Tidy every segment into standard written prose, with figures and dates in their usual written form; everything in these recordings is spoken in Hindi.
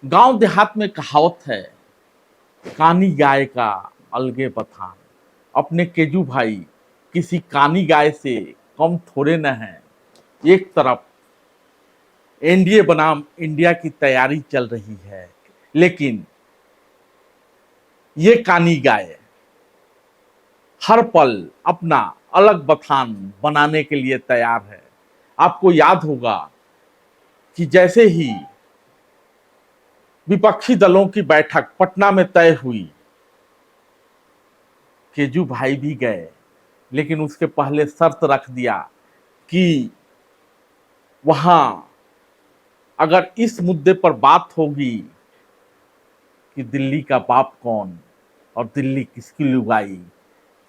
गांव देहात में कहावत है, कानी गाय का अलगे बथान। अपने केजू भाई किसी कानी गाय से कम थोड़े न हैं। एक तरफ एनडीए बनाम इंडिया की तैयारी चल रही है, लेकिन ये कानी गाय हर पल अपना अलग बथान बनाने के लिए तैयार है। आपको याद होगा कि जैसे ही विपक्षी दलों की बैठक पटना में तय हुई, केजू भाई भी गए, लेकिन उसके पहले शर्त रख दिया कि वहां अगर इस मुद्दे पर बात होगी कि दिल्ली का बाप कौन और दिल्ली किसकी लुगाई,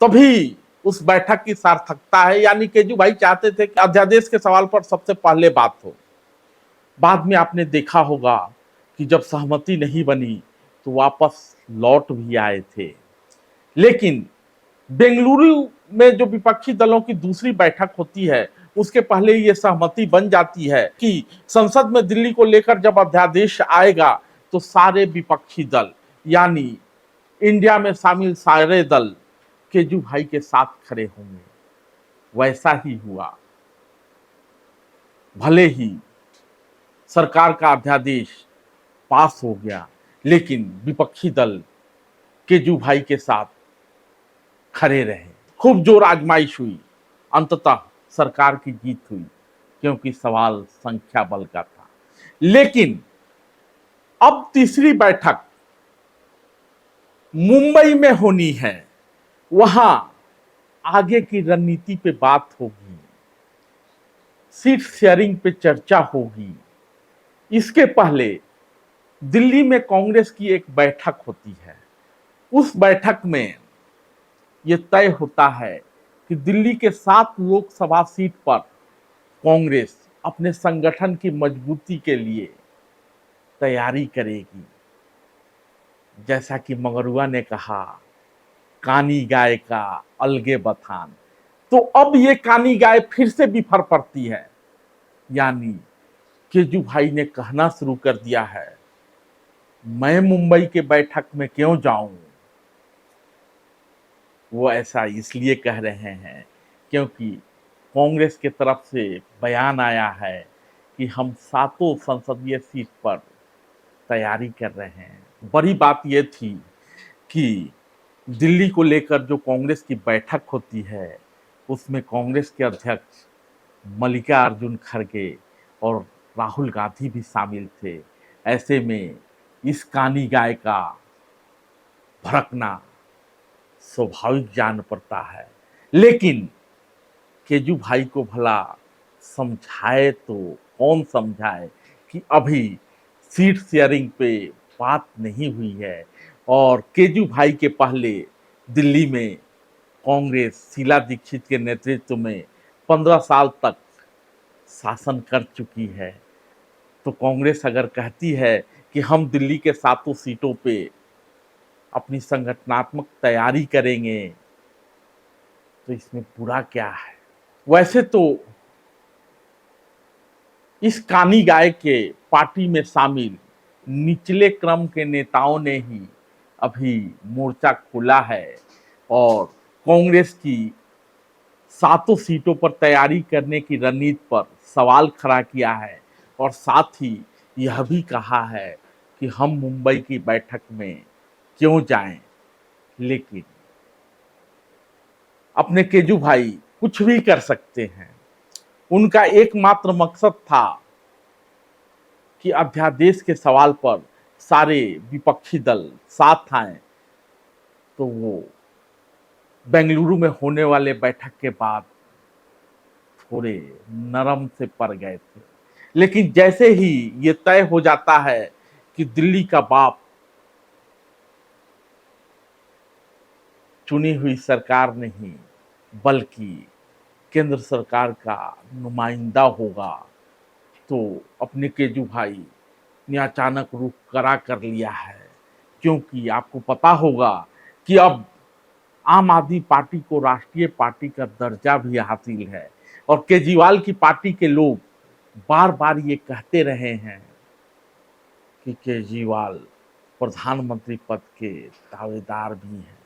तभी उस बैठक की सार्थकता है। यानी केजू भाई चाहते थे कि अध्यादेश के सवाल पर सबसे पहले बात हो। बाद में आपने देखा होगा कि जब सहमति नहीं बनी तो वापस लौट भी आए थे। लेकिन बेंगलुरु में जो विपक्षी दलों की दूसरी बैठक होती है, उसके पहले ये सहमति बन जाती है कि संसद में दिल्ली को लेकर जब अध्यादेश आएगा तो सारे विपक्षी दल यानी इंडिया में शामिल सारे दल केजू भाई के साथ खड़े होंगे। वैसा ही हुआ। भले ही सरकार का अध्यादेश पास हो गया, लेकिन विपक्षी दल केजू भाई के साथ खड़े रहे। खूब जोर आजमाइश हुई, अंततः सरकार की जीत हुई, क्योंकि सवाल संख्या बल का था। लेकिन अब तीसरी बैठक मुंबई में होनी है। वहां आगे की रणनीति पे बात होगी, सीट शेयरिंग पे चर्चा होगी। इसके पहले दिल्ली में कांग्रेस की एक बैठक होती है। उस बैठक में यह तय होता है कि दिल्ली के 7 लोकसभा सीट पर कांग्रेस अपने संगठन की मजबूती के लिए तैयारी करेगी। जैसा कि मगरुआ ने कहा, कानी गाय का अलगे बथान। तो अब ये कानी गाय फिर से बिफर पड़ती है। यानी केजू भाई ने कहना शुरू कर दिया है, मैं मुंबई के बैठक में क्यों जाऊं। वो ऐसा इसलिए कह रहे हैं क्योंकि कांग्रेस की तरफ से बयान आया है कि हम 7 संसदीय सीट पर तैयारी कर रहे हैं। बड़ी बात यह थी कि दिल्ली को लेकर जो कांग्रेस की बैठक होती है, उसमें कांग्रेस के अध्यक्ष मल्लिकार्जुन खड़गे और राहुल गांधी भी शामिल थे। ऐसे में इस कानी गाय का भड़कना स्वाभाविक जान पड़ता है। लेकिन केजू भाई को भला समझाए तो कौन समझाए कि अभी सीट शेयरिंग पे बात नहीं हुई है। और केजू भाई के पहले दिल्ली में कांग्रेस शीला दीक्षित के नेतृत्व में 15 साल तक शासन कर चुकी है। तो कांग्रेस अगर कहती है कि हम दिल्ली के 7 सीटों पे अपनी संगठनात्मक तैयारी करेंगे, तो इसमें बुरा क्या है। वैसे तो इस कानी गाय के पार्टी में शामिल निचले क्रम के नेताओं ने ही अभी मोर्चा खोला है और कांग्रेस की 7 सीटों पर तैयारी करने की रणनीति पर सवाल खड़ा किया है। और साथ ही यह भी कहा है कि हम मुंबई की बैठक में क्यों जाएं। लेकिन अपने केजू भाई कुछ भी कर सकते हैं। उनका एकमात्र मकसद था कि अध्यादेश के सवाल पर सारे विपक्षी दल साथ आए। तो वो बेंगलुरु में होने वाले बैठक के बाद थोड़े नरम से पड़ गए थे। लेकिन जैसे ही ये तय हो जाता है कि दिल्ली का बाप चुनी हुई सरकार नहीं बल्कि केंद्र सरकार का नुमाइंदा होगा, तो अपने केजू भाई ने अचानक रुख कड़ा कर लिया है। क्योंकि आपको पता होगा कि अब आम आदमी पार्टी को राष्ट्रीय पार्टी का दर्जा भी हासिल है और केजरीवाल की पार्टी के लोग बार बार ये कहते रहे हैं कि केजरीवाल प्रधानमंत्री पद के दावेदार भी हैं।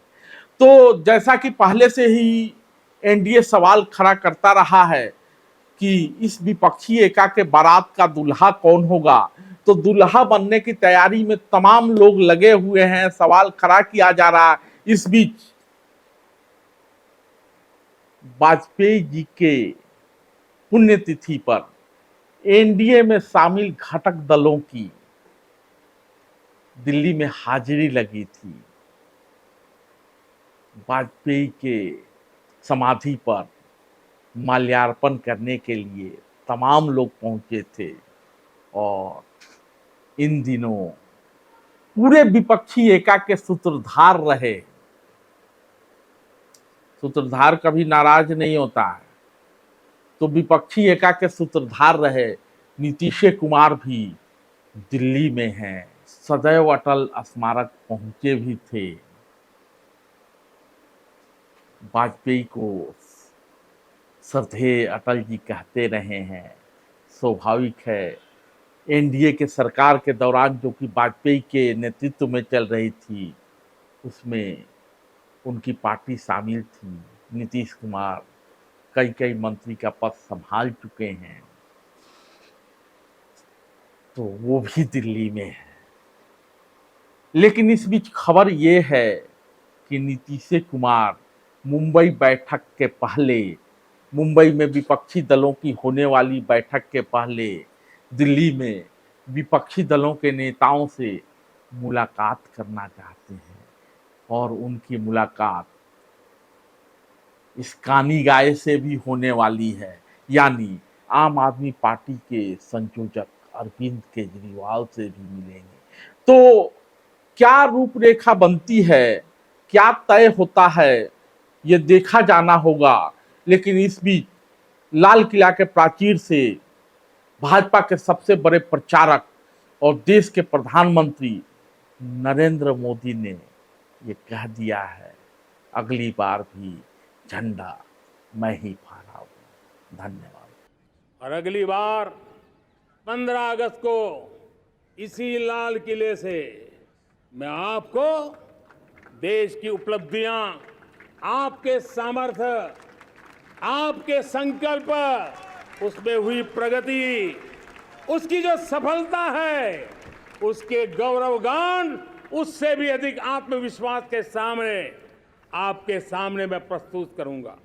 तो जैसा कि पहले से ही एनडीए सवाल खड़ा करता रहा है कि इस विपक्षी एका के बारात का दूल्हा कौन होगा, तो दूल्हा बनने की तैयारी में तमाम लोग लगे हुए हैं, सवाल खड़ा किया जा रहा है। इस बीच वाजपेयी जी के पुण्यतिथि पर एनडीए में शामिल घटक दलों की दिल्ली में हाजिरी लगी थी। वाजपेयी के समाधि पर माल्यार्पण करने के लिए तमाम लोग पहुंचे थे और इन दिनों पूरे विपक्षी एका के सूत्रधार रहे। सूत्रधार कभी नाराज नहीं होता है, तो विपक्षी एका के सूत्रधार रहे नीतीश कुमार भी दिल्ली में हैं, सदैव अटल स्मारक पहुंचे भी थे। वाजपेयी को श्रद्धेय अटल जी कहते रहे हैं। स्वाभाविक है, एनडीए के सरकार के दौरान जो कि वाजपेयी के नेतृत्व में चल रही थी, उसमें उनकी पार्टी शामिल थी। नीतीश कुमार कई मंत्री का पद संभाल चुके हैं, तो वो भी दिल्ली में है। लेकिन इस बीच खबर ये है कि नीतीश कुमार मुंबई बैठक के पहले, मुंबई में विपक्षी दलों की होने वाली बैठक के पहले दिल्ली में विपक्षी दलों के नेताओं से मुलाकात करना चाहते हैं और उनकी मुलाकात इस्कानी गाय से भी होने वाली है, यानी आम आदमी पार्टी के संयोजक अरविंद केजरीवाल से भी मिलेंगे। तो क्या रूपरेखा बनती है, क्या तय होता है, ये देखा जाना होगा। लेकिन इस बीच लाल किला के प्राचीर से भाजपा के सबसे बड़े प्रचारक और देश के प्रधानमंत्री नरेंद्र मोदी ने ये कह दिया है, अगली बार भी झंडा मैं ही फहराऊंगा। धन्यवाद। और अगली बार 15 अगस्त को इसी लाल किले से मैं आपको देश की उपलब्धियां, आपके सामर्थ्य, आपके संकल्प, उसमें हुई प्रगति, उसकी जो सफलता है, उसके गौरवगान, उससे भी अधिक आत्मविश्वास के सामने, आपके सामने मैं प्रस्तुत करूंगा।